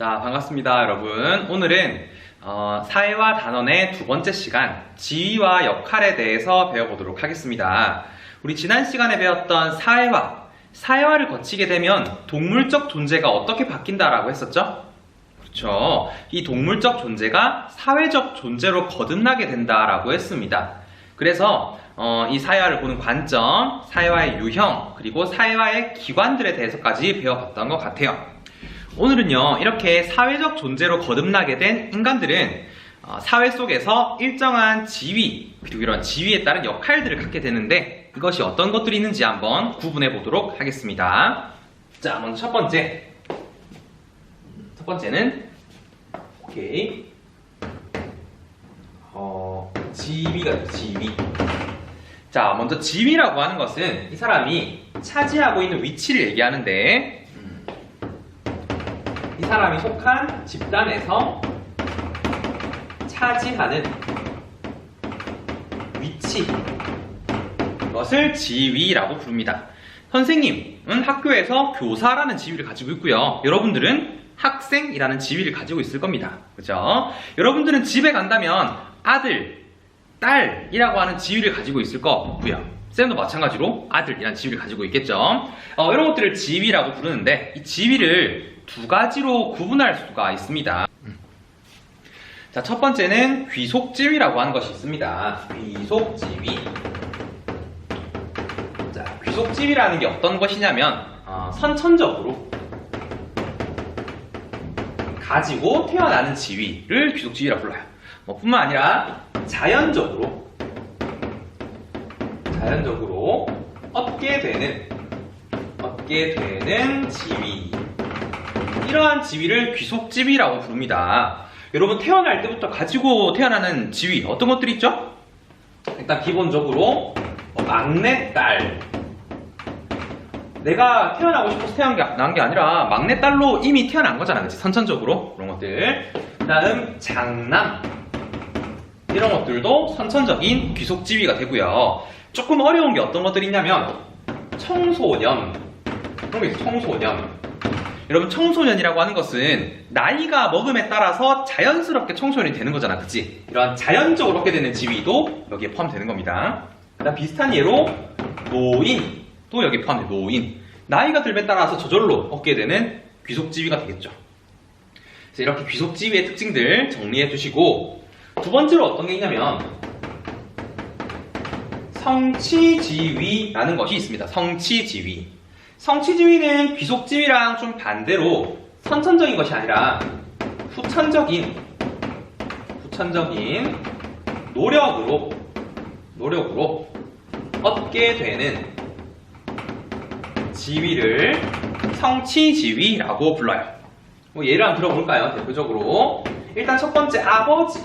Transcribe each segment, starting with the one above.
자, 반갑습니다, 여러분. 오늘은 사회화 단원의 두 번째 시간, 지위와 역할에 대해서 배워보도록 하겠습니다. 우리 지난 시간에 배웠던 사회화를 거치게 되면 동물적 존재가 어떻게 바뀐다라고 했었죠? 그렇죠. 이 동물적 존재가 사회적 존재로 거듭나게 된다라고 했습니다. 그래서 이 사회화를 보는 관점, 사회화의 유형, 그리고 사회화의 기관들에 대해서까지 배워봤던 것 같아요. 오늘은요, 이렇게 사회적 존재로 거듭나게 된 인간들은 사회 속에서 일정한 지위, 그리고 이런 지위에 따른 역할들을 갖게 되는데, 이것이 어떤 것들이 있는지 한번 구분해 보도록 하겠습니다. 자, 먼저 첫 번째는 지위가 지위. 자, 먼저 지위라고 하는 것은 이 사람이 차지하고 있는 위치를 얘기하는데, 이 사람이 속한 집단에서 차지하는 위치, 이것을 지위라고 부릅니다. 선생님은 학교에서 교사라는 지위를 가지고 있고요. 여러분들은 학생이라는 지위를 가지고 있을 겁니다. 그죠? 여러분들은 집에 간다면 아들, 딸이라고 하는 지위를 가지고 있을 거고요. 쌤도 마찬가지로 아들이라는 지위를 가지고 있겠죠. 이런 것들을 지위라고 부르는데, 이 지위를 두 가지로 구분할 수가 있습니다. 자, 첫 번째는 귀속지위라고 하는 것이 있습니다. 귀속지위. 자, 귀속지위라는 게 어떤 것이냐면 선천적으로 가지고 태어나는 지위를 귀속지위라고 불러요. 뿐만 아니라 자연적으로 얻게 되는 지위, 이러한 지위를 귀속지위라고 부릅니다. 여러분, 태어날 때부터 가지고 태어나는 지위 어떤 것들이 있죠? 일단 기본적으로 막내딸, 내가 태어나고 싶어서 태어난 게 아니라 막내딸로 이미 태어난 거잖아, 그치? 선천적으로 그런 것들. 그 다음 장남, 이런 것들도 선천적인 귀속지위가 되고요. 조금 어려운 게 어떤 것들이 있냐면 청소년, 그런 게 있어요. 청소년. 여러분, 청소년이라고 하는 것은 나이가 먹음에 따라서 자연스럽게 청소년이 되는 거잖아, 그치? 이런 자연적으로 얻게 되는 지위도 여기에 포함되는 겁니다. 그다음 비슷한 예로 노인도 여기에 포함돼요. 노인, 나이가 들에 따라서 저절로 얻게 되는 귀속지위가 되겠죠. 그래서 이렇게 귀속지위의 특징들 정리해 두시고, 두 번째로 어떤 게 있냐면 성취지위라는 것이 있습니다. 성취지위는 귀속지위랑 좀 반대로 선천적인 것이 아니라 후천적인 노력으로 얻게 되는 지위를 성취지위라고 불러요. 예를 한번 들어볼까요? 대표적으로 일단 첫 번째, 아버지.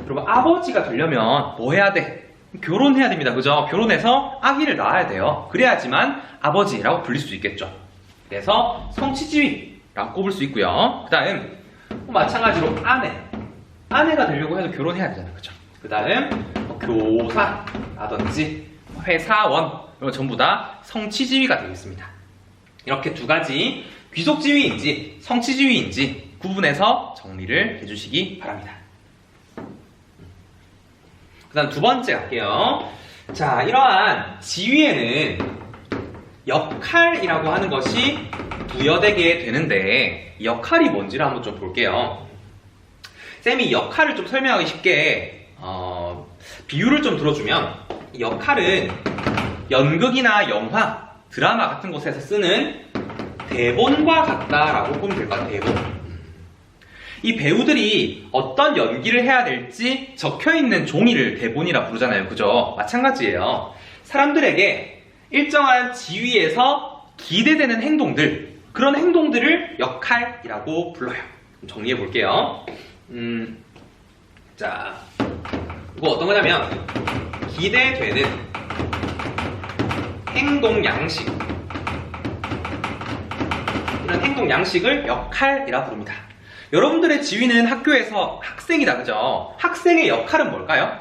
여러분, 아버지가 되려면 뭐 해야 돼? 결혼해야 됩니다. 그죠? 결혼해서 아기를 낳아야 돼요. 그래야지만 아버지라고 불릴 수 있겠죠. 그래서 성취지위라고 꼽을 수 있고요. 그 다음 마찬가지로 아내가 되려고 해도 결혼해야 되잖아요. 그죠? 그 다음 교사라든지 회사원, 이런 전부 다 성취지위가 되겠습니다. 이렇게 두 가지, 귀속지위인지 성취지위인지 구분해서 정리를 해주시기 바랍니다. 그 다음 두 번째 갈게요. 자, 이러한 지위에는 역할이라고 하는 것이 부여되게 되는데, 역할이 뭔지를 한번 좀 볼게요. 쌤이 역할을 좀 설명하기 쉽게 비유를 좀 들어주면, 이 역할은 연극이나 영화, 드라마 같은 곳에서 쓰는 대본과 같다라고 보면 될 것 같아요. 대본. 이 배우들이 어떤 연기를 해야 될지 적혀있는 종이를 대본이라 부르잖아요. 그죠? 마찬가지예요. 사람들에게 일정한 지위에서 기대되는 행동들, 그런 행동들을 역할이라고 불러요. 정리해 볼게요. 자, 이거 어떤 거냐면 기대되는 행동 양식, 이런 행동 양식을 역할이라 부릅니다. 여러분들의 지위는 학교에서 학생이다, 그죠? 학생의 역할은 뭘까요?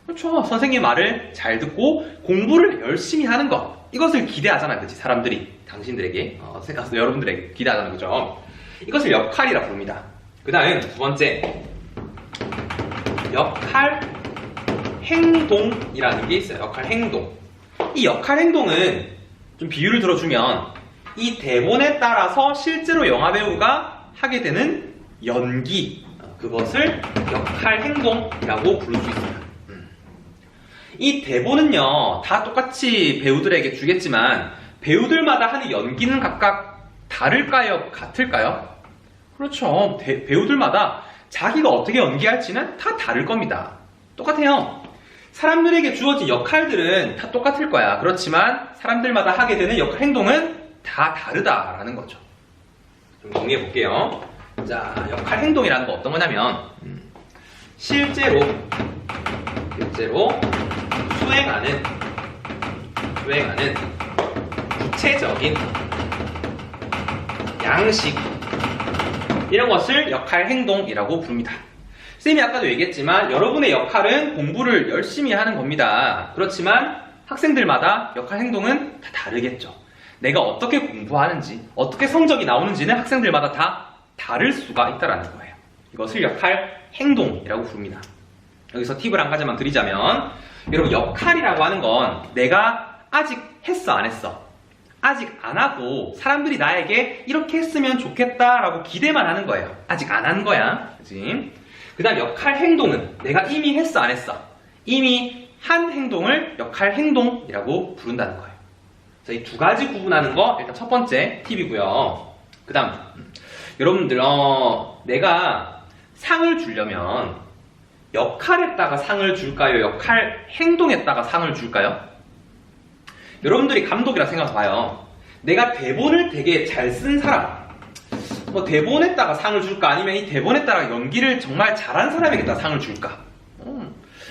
그렇죠. 선생님 말을 잘 듣고 공부를 열심히 하는 것, 이것을 기대하잖아, 그치? 사람들이 당신들에게, 여러분들에게 기대하잖아, 그죠? 이것을 역할이라 부릅니다. 그 다음 두 번째, 역할 행동이라는 게 있어요. 역할 행동. 이 역할 행동은 좀 비유를 들어주면 이 대본에 따라서 실제로 영화 배우가 하게 되는 연기, 그것을 역할 행동이라고 부를 수 있습니다. 이 대본은요, 다 똑같이 배우들에게 주겠지만 배우들마다 하는 연기는 각각 다를까요? 같을까요? 그렇죠. 배우들마다 자기가 어떻게 연기할지는 다 다를 겁니다. 똑같아요. 사람들에게 주어진 역할들은 다 똑같을 거야. 그렇지만 사람들마다 하게 되는 역할 행동은 다 다르다라는 거죠. 좀 정리해 볼게요. 자, 역할 행동이라는 거 어떤 거냐면 실제로 수행하는 구체적인 양식, 이런 것을 역할 행동이라고 부릅니다. 쌤이 아까도 얘기했지만 여러분의 역할은 공부를 열심히 하는 겁니다. 그렇지만 학생들마다 역할 행동은 다 다르겠죠. 내가 어떻게 공부하는지, 어떻게 성적이 나오는지는 학생들마다 다 다를 수가 있다는 거예요. 이것을 역할 행동이라고 부릅니다. 여기서 팁을 한 가지만 드리자면, 여러분, 역할이라고 하는 건 내가 아직 했어 안 했어? 아직 안 하고 사람들이 나에게 이렇게 했으면 좋겠다라고 기대만 하는 거예요. 아직 안 한 거야. 그치? 그 다음 역할 행동은 내가 이미 했어 안 했어? 이미 한 행동을 역할 행동이라고 부른다는 거예요. 이 두 가지 구분하는 거 일단 첫 번째 팁이고요. 그 다음 여러분들 내가 상을 주려면 역할에다가 상을 줄까요? 역할 행동에다가 상을 줄까요? 여러분들이 감독이라 생각해 봐요. 내가 대본을 되게 잘 쓴 사람, 대본에다가 상을 줄까? 아니면 이 대본에 따라 연기를 정말 잘한 사람에게다 상을 줄까?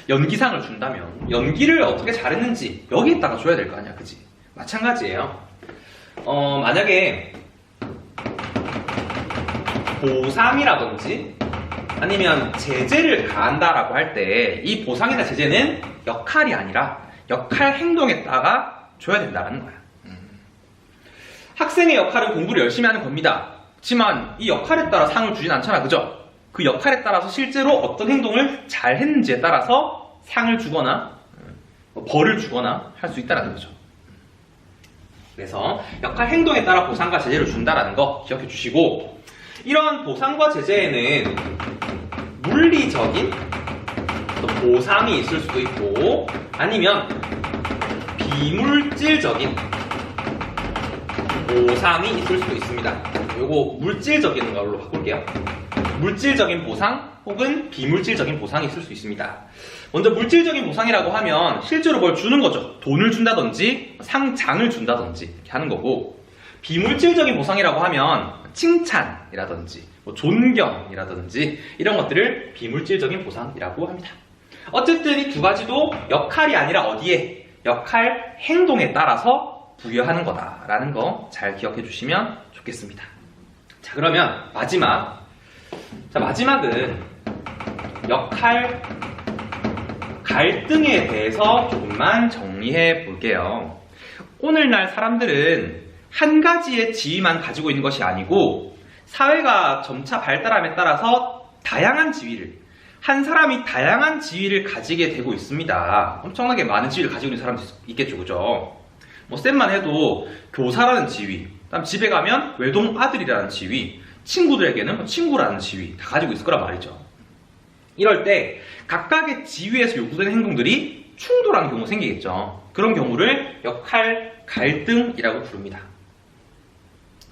연기상을 준다면 연기를 어떻게 잘했는지 여기에다가 줘야 될 거 아니야, 그치? 마찬가지예요. 만약에 보상이라든지 아니면 제재를 가한다라고 할 때 이 보상이나 제재는 역할이 아니라 역할 행동에다가 줘야 된다는 거야. 학생의 역할은 공부를 열심히 하는 겁니다. 그렇지만 이 역할에 따라 상을 주진 않잖아, 그죠? 그 역할에 따라서 실제로 어떤 행동을 잘 했는지에 따라서 상을 주거나 벌을 주거나 할 수 있다는 거죠. 그래서 역할 행동에 따라 보상과 제재를 준다는 거 기억해 주시고, 이러한 보상과 제재에는 물리적인 보상이 있을 수도 있고 아니면 비물질적인 보상이 있을 수도 있습니다. 요거 물질적인 걸로 바꿀게요. 물질적인 보상 혹은 비물질적인 보상이 있을 수 있습니다. 먼저 물질적인 보상이라고 하면 실제로 뭘 주는 거죠. 돈을 준다든지 상장을 준다든지 이렇게 하는 거고, 비물질적인 보상이라고 하면 칭찬이라든지 존경이라든지 이런 것들을 비물질적인 보상이라고 합니다. 어쨌든 이 두 가지도 역할이 아니라 어디에? 역할 행동에 따라서 부여하는 거다라는 거 잘 기억해 주시면 좋겠습니다. 자, 그러면 마지막. 마지막은 역할 갈등에 대해서 조금만 정리해 볼게요. 오늘날 사람들은 한 가지의 지위만 가지고 있는 것이 아니고 사회가 점차 발달함에 따라서 다양한 지위를, 한 사람이 다양한 지위를 가지게 되고 있습니다. 엄청나게 많은 지위를 가지고 있는 사람도 있겠죠, 그죠? 쌤만 해도 교사라는 지위, 그다음 집에 가면 외동 아들이라는 지위, 친구들에게는 친구라는 지위 다 가지고 있을 거란 말이죠. 이럴 때 각각의 지위에서 요구되는 행동들이 충돌하는 경우가 생기겠죠. 그런 경우를 역할 갈등이라고 부릅니다.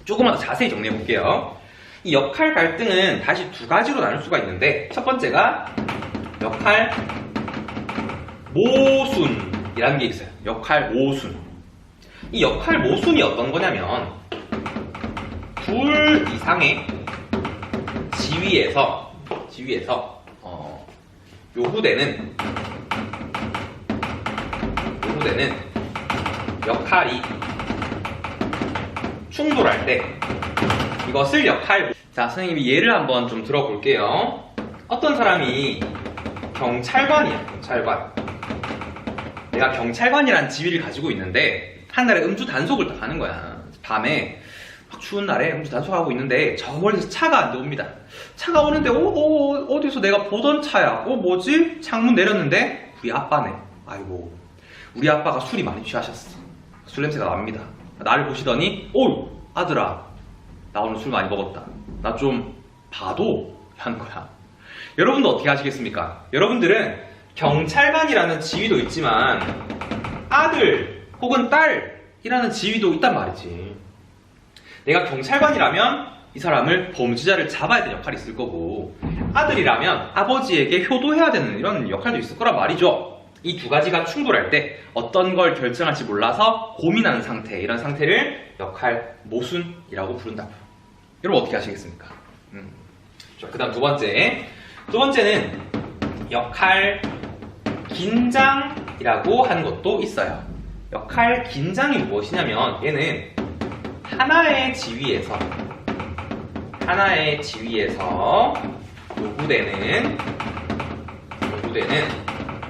조금만 더 자세히 정리해 볼게요. 이 역할 갈등은 다시 두 가지로 나눌 수가 있는데, 첫 번째가 역할 모순이라는 게 있어요. 역할 모순. 이 역할 모순이 어떤 거냐면 둘 이상의 지위에서 요구되는 역할이 충돌할 때 이것을 역할. 자, 선생님이 예를 한번 좀 들어볼게요. 어떤 사람이 경찰관이야, 경찰관. 내가 경찰관이라는 지위를 가지고 있는데 한 날에 음주 단속을 딱 하는 거야. 밤에 막 추운 날에 혼자 단속하고 있는데 저 멀리서 차가 안 들어옵니다. 차가 오는데 어디서 내가 보던 차야? 뭐지? 창문 내렸는데 우리 아빠네. 아이고, 우리 아빠가 술이 많이 취하셨어. 술 냄새가 납니다. 나를 보시더니 아들아, 나 오늘 술 많이 먹었다. 나 좀 봐도 하는 거야. 여러분도 어떻게 하시겠습니까? 여러분들은 경찰관이라는 지위도 있지만 아들 혹은 딸이라는 지위도 있단 말이지. 내가 경찰관이라면 이 사람을 범죄자를 잡아야 되는 역할이 있을 거고, 아들이라면 아버지에게 효도해야 되는 이런 역할도 있을 거란 말이죠. 이 두 가지가 충돌할 때 어떤 걸 결정할지 몰라서 고민하는 상태, 이런 상태를 역할 모순이라고 부른다고요. 여러분 어떻게 하시겠습니까? 그 다음 두 번째는 역할 긴장이라고 하는 것도 있어요. 역할 긴장이 무엇이냐면 얘는 하나의 지위에서 요구되는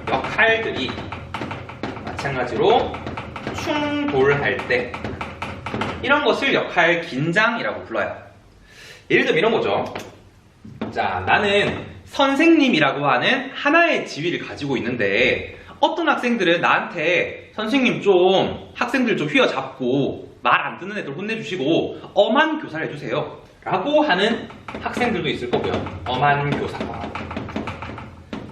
역할들이 마찬가지로 충돌할 때, 이런 것을 역할 긴장이라고 불러요. 예를 들면 이런 거죠. 자, 나는 선생님이라고 하는 하나의 지위를 가지고 있는데 어떤 학생들은 나한테 선생님 좀 학생들 좀 휘어잡고 말 안 듣는 애들 혼내주시고 엄한 교사를 해주세요 라고 하는 학생들도 있을 거고요. 엄한 교사.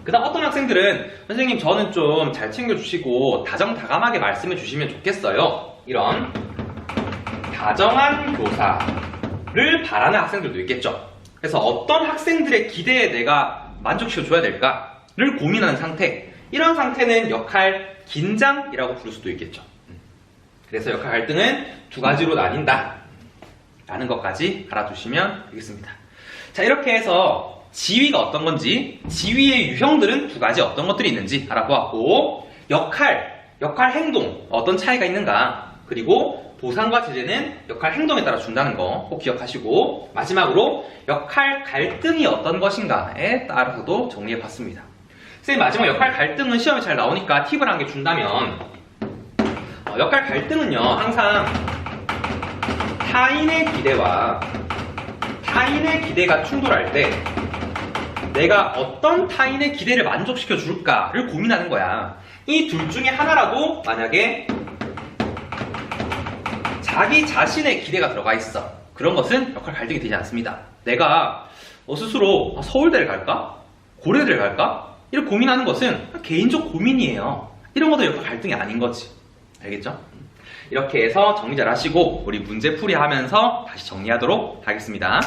그 다음 어떤 학생들은 선생님 저는 좀 잘 챙겨주시고 다정다감하게 말씀해 주시면 좋겠어요. 이런 다정한 교사를 바라는 학생들도 있겠죠. 그래서 어떤 학생들의 기대에 내가 만족시켜 줘야 될까를 고민하는 상태, 이런 상태는 역할 긴장이라고 부를 수도 있겠죠. 그래서 역할 갈등은 두 가지로 나뉜다 라는 것까지 알아두시면 되겠습니다. 자, 이렇게 해서 지위가 어떤 건지, 지위의 유형들은 두 가지 어떤 것들이 있는지 알아보았고, 역할 행동 어떤 차이가 있는가, 그리고 보상과 제재는 역할 행동에 따라 준다는 거 꼭 기억하시고, 마지막으로 역할 갈등이 어떤 것인가에 따라서도 정리해봤습니다. 선생님, 마지막 역할 갈등은 시험에 잘 나오니까 팁을 한 개 준다면, 역할 갈등은요 항상 타인의 기대가 충돌할 때 내가 어떤 타인의 기대를 만족시켜 줄까를 고민하는 거야. 이 둘 중에 하나라도 만약에 자기 자신의 기대가 들어가 있어, 그런 것은 역할 갈등이 되지 않습니다. 내가 스스로 서울대를 갈까? 고려대를 갈까? 이렇게 고민하는 것은 개인적 고민이에요. 이런 것도 역할 갈등이 아닌 거지. 알겠죠? 이렇게 해서 정리 잘 하시고 우리 문제풀이 하면서 다시 정리하도록 하겠습니다.